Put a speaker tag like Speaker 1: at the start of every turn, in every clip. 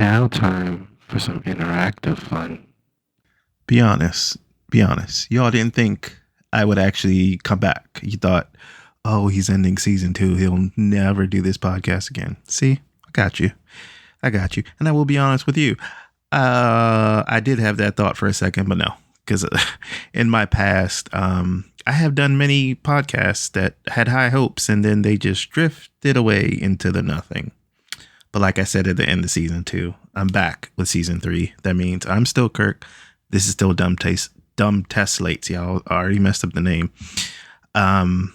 Speaker 1: Now, time for some interactive fun.
Speaker 2: Be honest. Be honest. Y'all didn't think I would actually come back. You thought, oh, he's ending season 2. He'll never do this podcast again. See, I got you. I got you. And I will be honest with you. I did have that thought for a second, but no, because in my past, I have done many podcasts that had high hopes and then they just drifted away into the nothing. But like I said at the end of season 2, I'm back with season 3. That means I'm still Kirk. This is still Dumb Test Slates. Y'all already messed up the name. And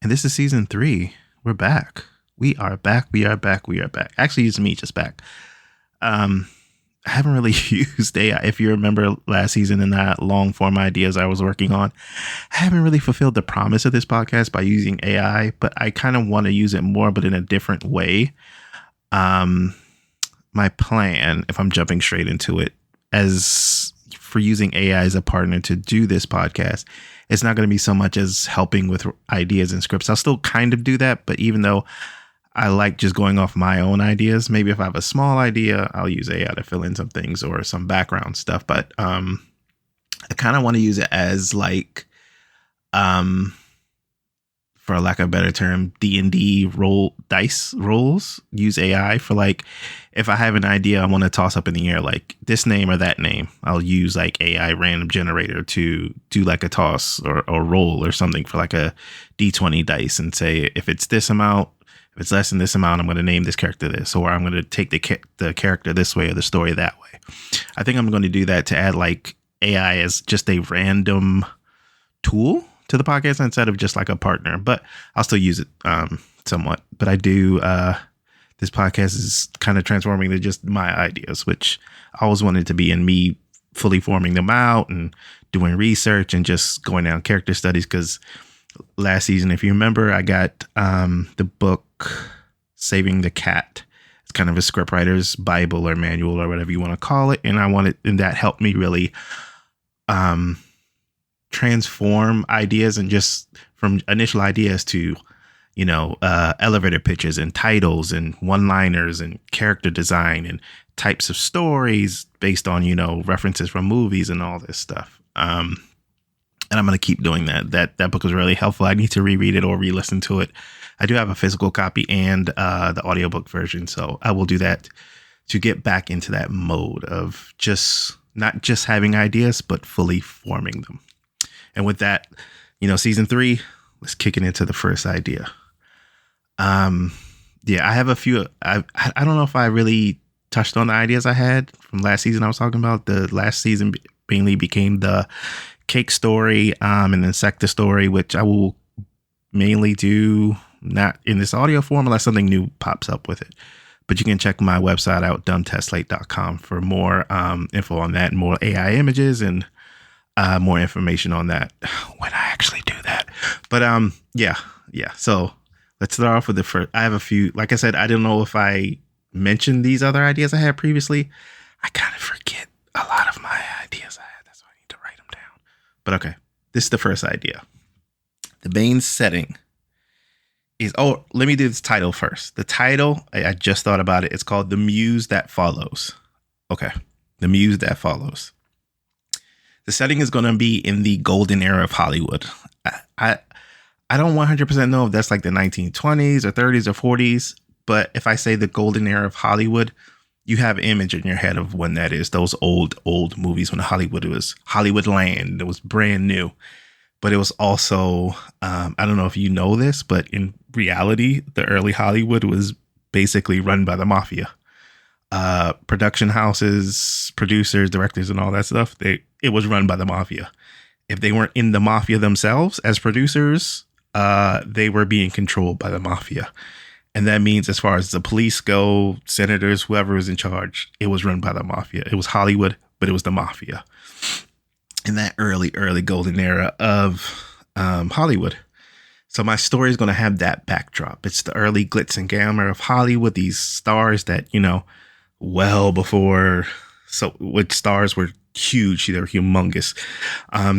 Speaker 2: this is season 3. We're back. We are back. We are back. We are back. Actually, it's me just back. I haven't really used AI. If you remember last season and that long form ideas I was working on, I haven't really fulfilled the promise of this podcast by using AI, but I kind of want to use it more, but in a different way. My plan, if I'm jumping straight into it, as for using AI as a partner to do this podcast, it's not going to be so much as helping with ideas and scripts. I'll still kind of do that, but even though I like just going off my own ideas, maybe if I have a small idea, I'll use AI to fill in some things or some background stuff. But I kind of want to use it as like, for lack of a better term, D&D dice rolls. Use AI for like, if I have an idea I want to toss up in the air, like this name or that name, I'll use like AI random generator to do like a toss or roll or something for like a D20 dice and say, if it's this amount, if it's less than this amount, I'm going to name this character this, or I'm going to take the character this way or the story that way. I think I'm going to do that to add like AI as just a random tool to the podcast instead of just like a partner, but I'll still use it somewhat. But I do, this podcast is kind of transforming to just my ideas, which I always wanted to be, in me fully forming them out and doing research and just going down character studies. Because last season, if you remember, I got the book Saving the Cat. It's kind of a scriptwriter's Bible or manual or whatever you want to call it. And that helped me really transform ideas, and just from initial ideas to, elevator pitches and titles and one-liners and character design and types of stories based on, references from movies and all this stuff. And I'm going to keep doing that. That book was really helpful. I need to reread it or re-listen to it. I do have a physical copy and the audiobook version. So I will do that to get back into that mode of just not just having ideas, but fully forming them. And with that, season 3, let's kick it into the first idea. I have a few. I don't know if I really touched on the ideas I had from last season. I was talking about the last season mainly became the cake story, and then sector story, which I will mainly do not in this audio form unless something new pops up with it. But you can check my website out, dumbtestslate.com, for more info on that and more AI images and more information on that when I actually do that. But yeah. So let's start off with the first. I have a few. Like I said, I don't know if I mentioned these other ideas I had previously. I kind of forget a lot of my ideas I had. That's why I need to write them down. But okay, this is the first idea. The main setting is, let me do this title first. The title, I just thought about it. It's called The Muse That Follows. Okay, The Muse That Follows. The setting is going to be in the golden era of Hollywood. I don't 100% know if that's like the 1920s or 30s or 40s, but if I say the golden era of Hollywood, you have an image in your head of when that is. Those old movies when Hollywood was HollywoodLand. It was brand new, but it was also, I don't know if you know this, but in reality, the early Hollywood was basically run by the mafia. Production houses, producers, directors, and all that stuff. It was run by the mafia. If they weren't in the mafia themselves as producers, they were being controlled by the mafia. And that means as far as the police go, senators, whoever was in charge, it was run by the mafia. It was Hollywood, but it was the mafia in that early golden era of Hollywood. So my story is going to have that backdrop. It's the early glitz and glamour of Hollywood. These stars that, well before, which stars were huge. They were humongous.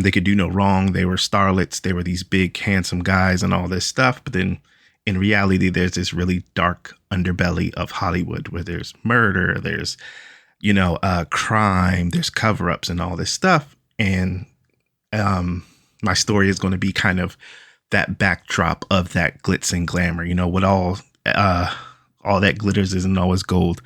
Speaker 2: They could do no wrong. They were starlets. They were these big, handsome guys and all this stuff. But then in reality, there's this really dark underbelly of Hollywood where there's murder, there's, crime, there's cover-ups and all this stuff. And my story is going to be kind of that backdrop of that glitz and glamour, what all that glitters isn't always gold.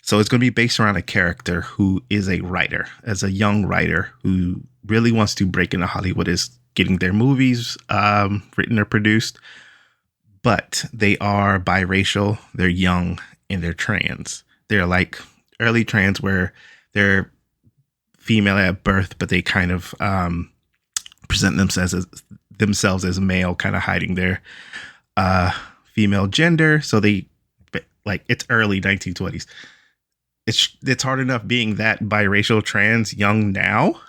Speaker 2: So it's going to be based around a character who is a writer, as a young writer who really wants to break into Hollywood, is getting their movies written or produced, but they are biracial, they're young, and they're trans. They're like early trans where they're female at birth, but they kind of present themselves as male, kind of hiding their female gender. So they, like, it's early 1920s. It's hard enough being that biracial trans young now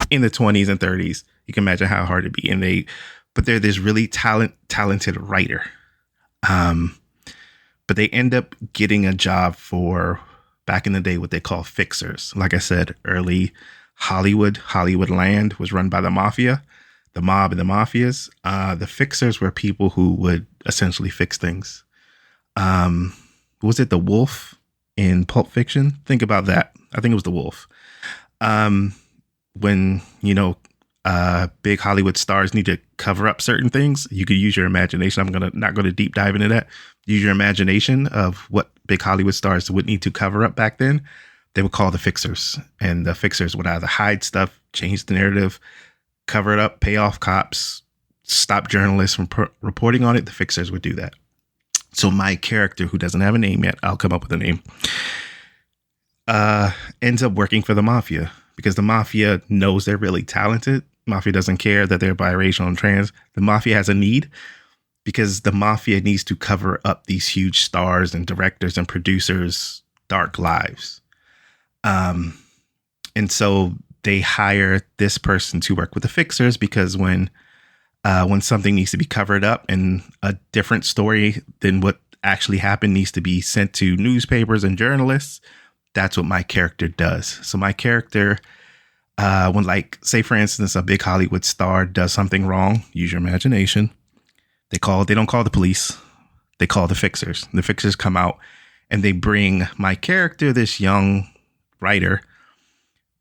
Speaker 2: in the 20s and 30s. You can imagine how hard it'd be. But they're this really talented writer. But they end up getting a job for, back in the day, what they call fixers. Like I said, early HollywoodLand was run by the mafia, the mob and the mafias. The fixers were people who would essentially fix things. Was it the wolf in Pulp Fiction? Think about that. I think it was the wolf. When, big Hollywood stars need to cover up certain things, you could use your imagination. I'm not going to deep dive into that. Use your imagination of what big Hollywood stars would need to cover up back then. They would call the fixers, and the fixers would either hide stuff, change the narrative, cover it up, pay off cops, stop journalists from reporting on it. The fixers would do that. So my character, who doesn't have a name yet, I'll come up with a name, ends up working for the mafia because the mafia knows they're really talented. Mafia doesn't care that they're biracial and trans. The mafia has a need because the mafia needs to cover up these huge stars and directors and producers' dark lives. And so they hire this person to work with the fixers because when something needs to be covered up and a different story than what actually happened needs to be sent to newspapers and journalists, that's what my character does. So my character, when, like, say, for instance, a big Hollywood star does something wrong, use your imagination. They don't call the police. They call the fixers. The fixers come out and they bring my character, this young writer,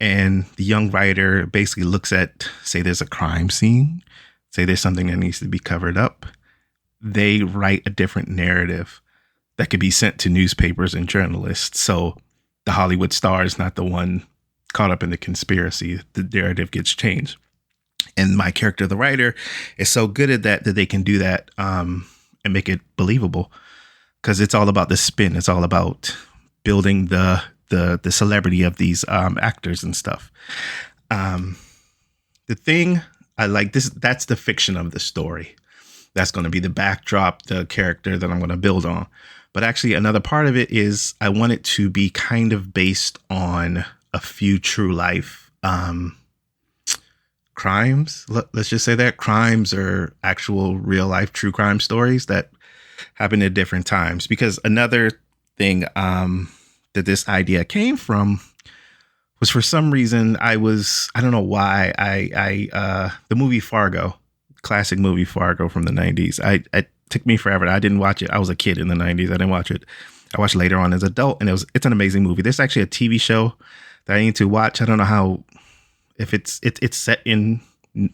Speaker 2: and the young writer basically looks at, say there's a crime scene, say there's something that needs to be covered up. They write a different narrative that could be sent to newspapers and journalists. So the Hollywood star is not the one caught up in the conspiracy. The narrative gets changed. And my character, the writer, is so good at that they can do that and make it believable, because it's all about the spin. It's all about building the celebrity of these actors and stuff. The thing I like, that's the fiction of the story. That's going to be the backdrop, the character that I'm going to build on. But actually, another part of it is I want it to be kind of based on a few true life crimes. Let's just say that crimes or actual real life true crime stories that happen at different times. Because another thing that this idea came from was, for some reason, I don't know why, the movie Fargo, classic movie Fargo from the 90s. It took me forever. I didn't watch it. I was a kid in the 90s. I didn't watch it. I watched later on as an adult, and it's an amazing movie. There's actually a TV show that I need to watch. I don't know if it's set in,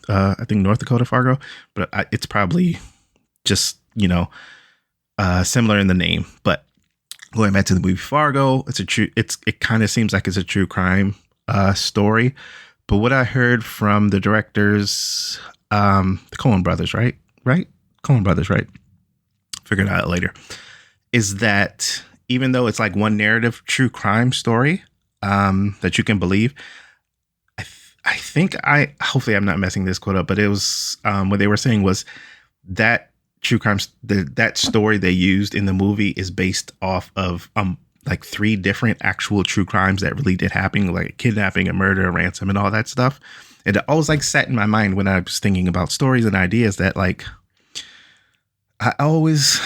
Speaker 2: I think, North Dakota, Fargo, but it's probably just, similar in the name. But going back to the movie Fargo, it kind of seems like it's a true crime story. But what I heard from the directors, the Coen brothers, right? Coen brothers, right? Figured out later, is that even though it's like one narrative true crime story that you can believe, I think hopefully I'm not messing this quote up, but it was what they were saying was that true crime, that story they used in the movie is based off of like 3 different actual true crimes that really did happen, like kidnapping, a murder, a ransom, and all that stuff. And it always like sat in my mind when I was thinking about stories and ideas that, like, I always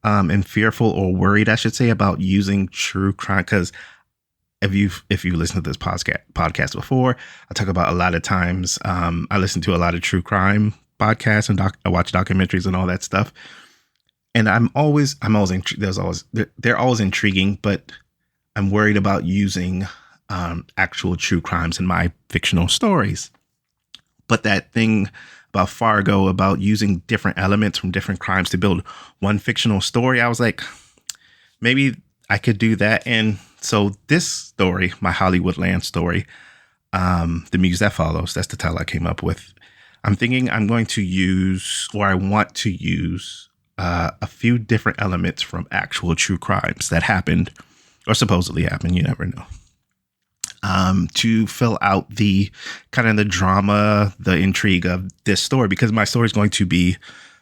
Speaker 2: am fearful or worried, I should say, about using true crime, because if you listen to this podcast before, I talk about a lot of times. I listen to a lot of true crime podcasts and I watch documentaries and all that stuff. And they're always intriguing, but I'm worried about using actual true crimes in my fictional stories. But that thing about Fargo, about using different elements from different crimes to build one fictional story, I was like, maybe I could do that. And so this story, my HollywoodLand story, The Muse That Follows, that's the title I came up with. I'm thinking I'm going to use, or I want to use, a few different elements from actual true crimes that happened or supposedly happened. You never know. To fill out the kind of the drama, the intrigue of this story, because my story is going to be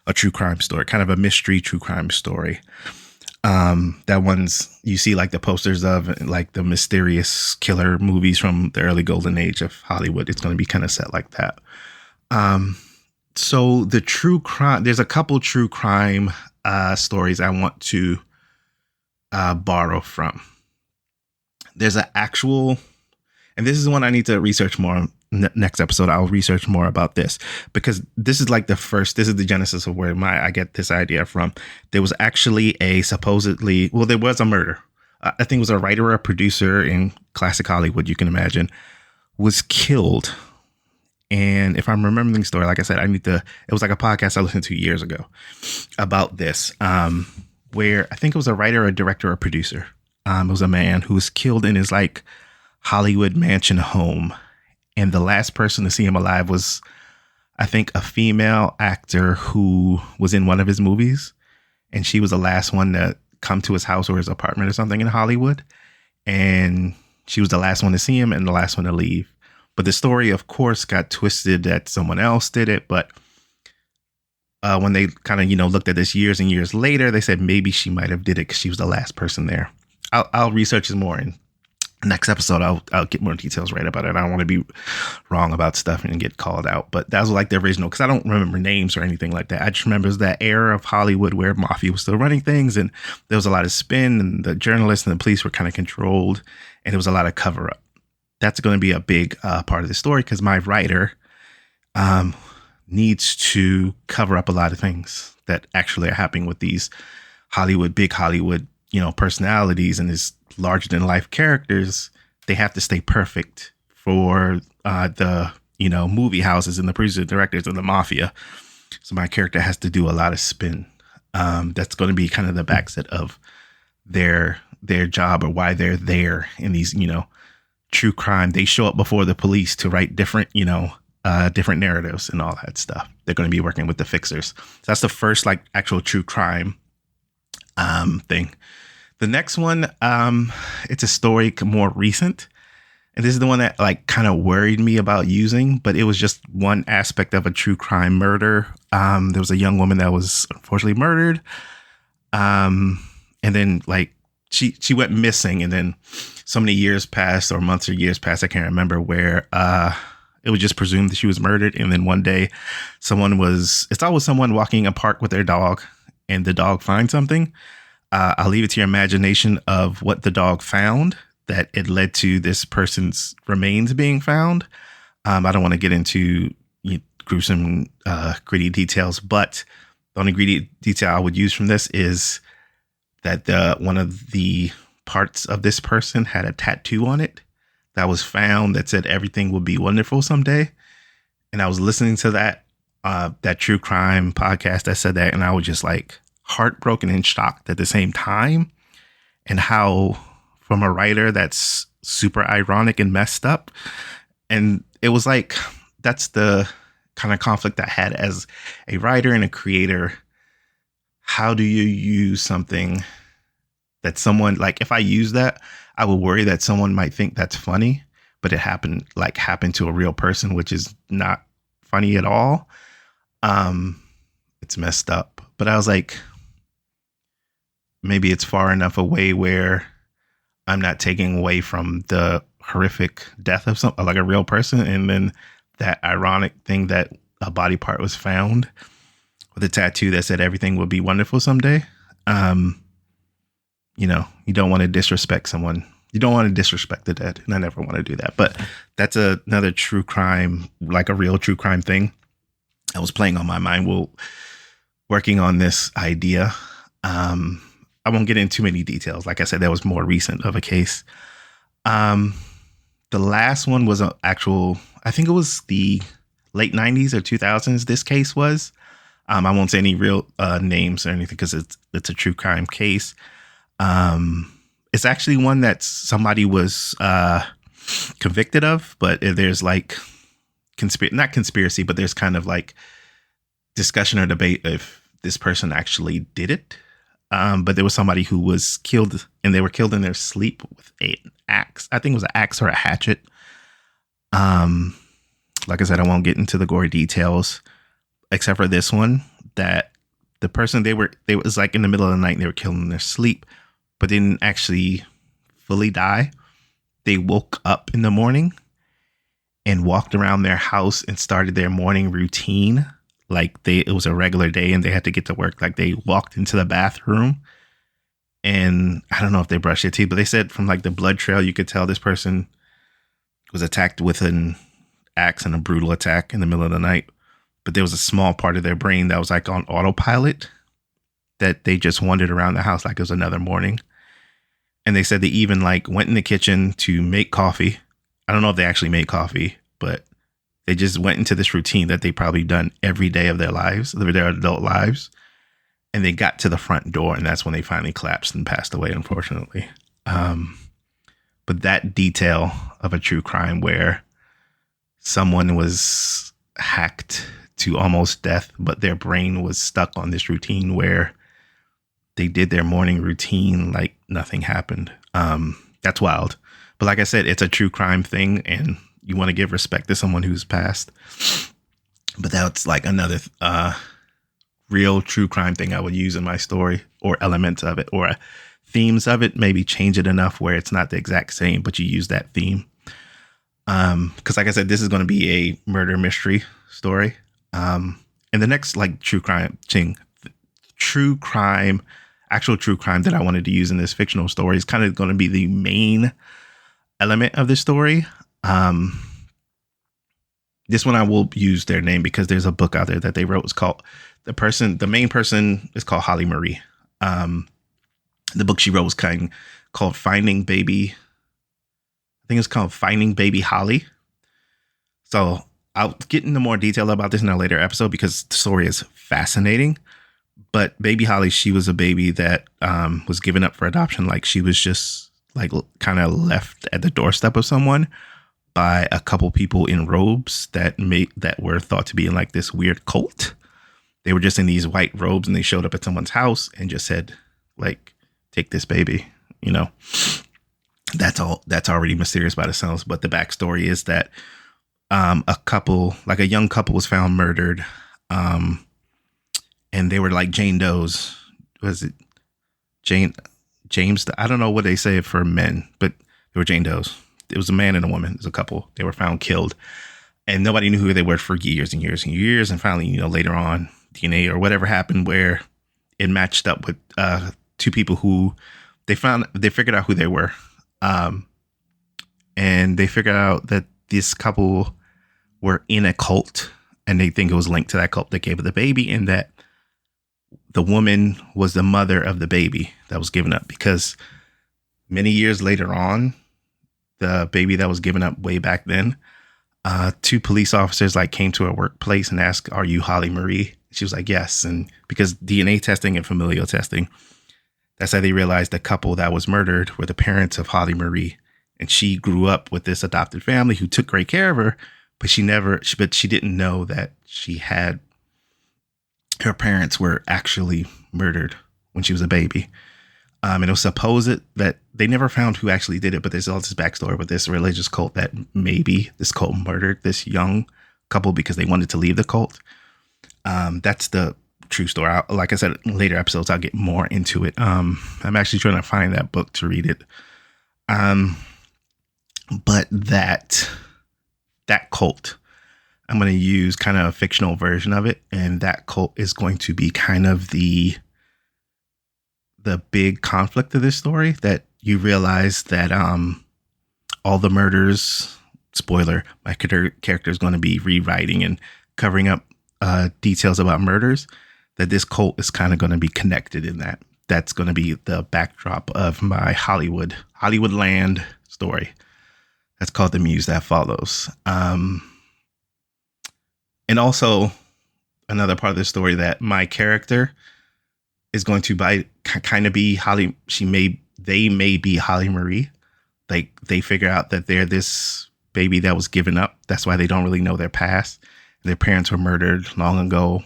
Speaker 2: a true crime story, kind of a mystery true crime story. That one's, you see like the posters of like the mysterious killer movies from the early Golden Age of Hollywood. It's going to be kind of set like that. So the true crime, there's a couple true crime stories I want to borrow from. There's an actual, and this is one I need to research more. Next episode, I'll research more about this, because this is like this is the genesis of where I get this idea from. There was actually there was a murder. I think it was a writer or a producer in classic Hollywood, you can imagine, was killed. And if I'm remembering the story, like I said, it was like a podcast I listened to years ago about this, where I think it was a writer, a director, or a producer. It was a man who was killed in his like Hollywood mansion home. And the last person to see him alive was, I think, a female actor who was in one of his movies. And she was the last one to come to his house or his apartment or something in Hollywood. And she was the last one to see him and the last one to leave. But the story, of course, got twisted that someone else did it. But when they kind of, looked at this years and years later, they said maybe she might have did it because she was the last person there. I'll research this more in next episode. I'll get more details right about it. I don't want to be wrong about stuff and get called out. But that was like the original, because I don't remember names or anything like that. I just remember it was that era of Hollywood where mafia was still running things, and there was a lot of spin, and the journalists and the police were kind of controlled, and there was a lot of cover up. That's going to be a big part of the story, because my writer needs to cover up a lot of things that actually are happening with these big Hollywood, personalities and these larger than life characters. They have to stay perfect for the, movie houses and the producers, directors, and the mafia. So my character has to do a lot of spin. That's going to be kind of the backset of their job, or why they're there in these, true crime. They show up before the police to write different, different narratives and all that stuff. They're going to be working with the fixers. So that's the first like actual true crime thing. The next one, it's a story more recent. And this is the one that like kind of worried me about using, but it was just one aspect of a true crime murder. There was a young woman that was unfortunately murdered. And then like she went missing, and then so many years passed, or months or years passed, I can't remember, where it was just presumed that she was murdered. And then one day it's always someone walking a park with their dog, and the dog finds something. I'll leave it to your imagination of what the dog found that it led to this person's remains being found. I don't want to get into gruesome, gritty details, but the only gritty detail I would use from this is that one of the parts of this person had a tattoo on it that was found that said everything will be wonderful someday. And I was listening to that true crime podcast that said that, and I was just like heartbroken and shocked at the same time. And how, from a writer, that's super ironic and messed up. And it was like, that's the kind of conflict I had as a writer and a creator. How do you use something that someone, like, if I use that, I would worry that someone might think that's funny, but it happened to a real person, which is not funny at all. It's messed up. But I was like, maybe it's far enough away where I'm not taking away from the horrific death of some, like a real person. And then that ironic thing that a body part was found with a tattoo that said everything will be wonderful someday. You don't want to disrespect someone. You don't want to disrespect the dead. And I never want to do that. But that's another true crime, like a real true crime thing I was playing on my mind while working on this idea. I won't get into too many details. Like I said, that was more recent of a case. The last one was an actual, I think it was the late 90s or 2000s. This case was. I won't say any real names or anything because it's a true crime case. It's actually one that somebody was convicted of, but there's like not conspiracy, but there's kind of like discussion or debate if this person actually did it. But there was somebody who was killed, and they were killed in their sleep with an axe. I think it was an axe or a hatchet. Like I said, I won't get into the gory details, except for this one, that the person they was like in the middle of the night and they were killed in their sleep, but they didn't actually fully die. They woke up in the morning and walked around their house and started their morning routine. Like it was a regular day and they had to get to work. Like they walked into the bathroom and I don't know if they brushed their teeth, but they said from like the blood trail, you could tell this person was attacked with an axe and a brutal attack in the middle of the night. But there was a small part of their brain that was like on autopilot, that they just wandered around the house like it was another morning. And they said they even like went in the kitchen to make coffee. I don't know if they actually made coffee, but they just went into this routine that they probably done every day of their lives, their adult lives. And they got to the front door, and that's when they finally collapsed and passed away, unfortunately. But that detail of a true crime where someone was hacked to almost death, but their brain was stuck on this routine where they did their morning routine like nothing happened. That's wild. But like I said, it's a true crime thing, and you want to give respect to someone who's passed. But that's like another real true crime thing I would use in my story, or elements of it, or themes of it. Maybe change it enough where it's not the exact same, but you use that theme. Because like I said, this is going to be a murder mystery story. And the next like actual true crime that I wanted to use in this fictional story is kind of going to be the main element of this story. This one I will use their name because there's a book out there that they wrote. It's called the main person is called Holly Marie. The book she wrote was called Finding Baby. I think it's called Finding Baby Holly. So I'll get into more detail about this in a later episode because the story is fascinating. But Baby Holly, she was a baby that was given up for adoption. Like she was just like kind of left at the doorstep of someone by a couple people in robes that were thought to be in like this weird cult. They were just in these white robes and they showed up at someone's house and just said, like, take this baby, you know. That's already mysterious by themselves. But the backstory is that a young couple was found murdered. And they were like Jane Doe's. Was it James? I don't know what they say for men, but they were Jane Doe's. It was a man and a woman. It was a couple. They were found killed. And nobody knew who they were for years and years and years. And finally, later on, DNA or whatever happened where it matched up with two people who they figured out who they were. And they figured out that this couple were in a cult and they think it was linked to that cult that gave the baby, and that the woman was the mother of the baby that was given up, because many years later on, the baby that was given up way back then, two police officers came to her workplace and asked, "Are you Holly Marie?" She was like, "Yes." And because DNA testing and familial testing, that's how they realized the couple that was murdered were the parents of Holly Marie. And she grew up with this adopted family who took great care of her, but she didn't know that her parents were actually murdered when she was a baby. And it was supposed that they never found who actually did it, but there's all this backstory with this religious cult that maybe this cult murdered this young couple because they wanted to leave the cult. That's the true story. Like I said, in later episodes, I'll get more into it. I'm actually trying to find that book to read it. But that cult, I'm going to use kind of a fictional version of it. And that cult is going to be kind of the big conflict of this story, that you realize that all the murders, spoiler, my character is going to be rewriting and covering up details about murders, that this cult is kind of going to be connected in that. that's going to be the backdrop of my HollywoodLand story. That's called The Muse That Follows. And also another part of the story that my character is going to kind of be Holly. They may be Holly Marie. Like they figure out that they're this baby that was given up. That's why they don't really know their past. Their parents were murdered long ago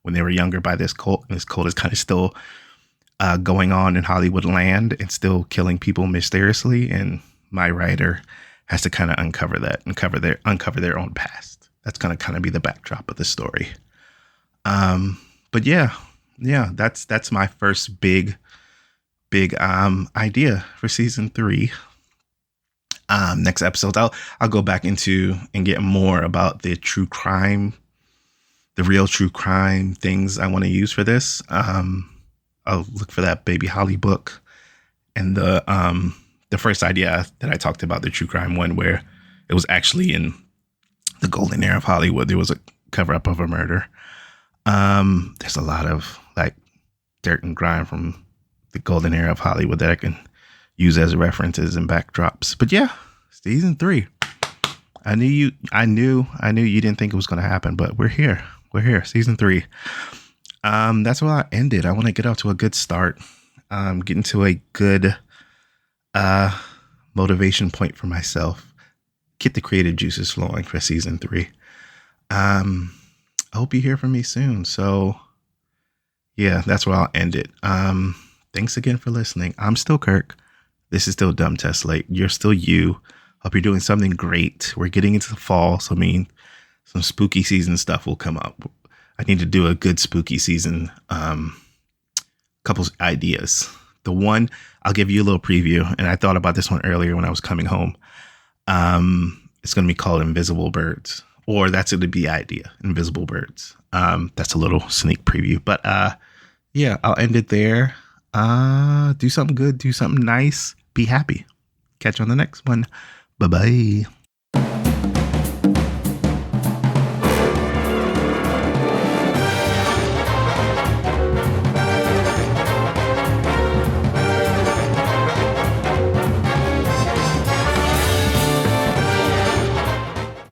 Speaker 2: when they were younger by this cult. And this cult is kind of still going on in HollywoodLand and still killing people mysteriously. And my writer has to kind of uncover that, uncover their own past. That's going to kind of be the backdrop of the story. But yeah, that's my first big idea for season 3. Next episode, I'll go back into and get more about the real true crime things I want to use for this. I'll look for that Baby Holly book and the first idea that I talked about, the true crime one, where it was actually in the golden era of Hollywood. There was a cover up of a murder. There's a lot of like dirt and grime from the golden era of Hollywood that I can use as references and backdrops. But yeah, season 3. I knew you didn't think it was going to happen, but we're here. Season 3. That's where I ended. I want to get off to a good start. Get into a good motivation point for myself. Get the creative juices flowing for season 3. I hope you hear from me soon. So yeah, that's where I'll end it. Thanks again for listening. I'm still Kirk. This is still Dumb Test Late. You're still you. Hope you're doing something great. We're getting into the fall, so I mean, some spooky season stuff will come up. I need to do a good spooky season. Couple ideas. The one, I'll give you a little preview, and I thought about this one earlier when I was coming home. It's going to be called Invisible Birds, or that's going to be the idea, Invisible Birds. That's a little sneak preview, but yeah, I'll end it there. Do something good, do something nice, be happy. Catch you on the next one. Bye-bye.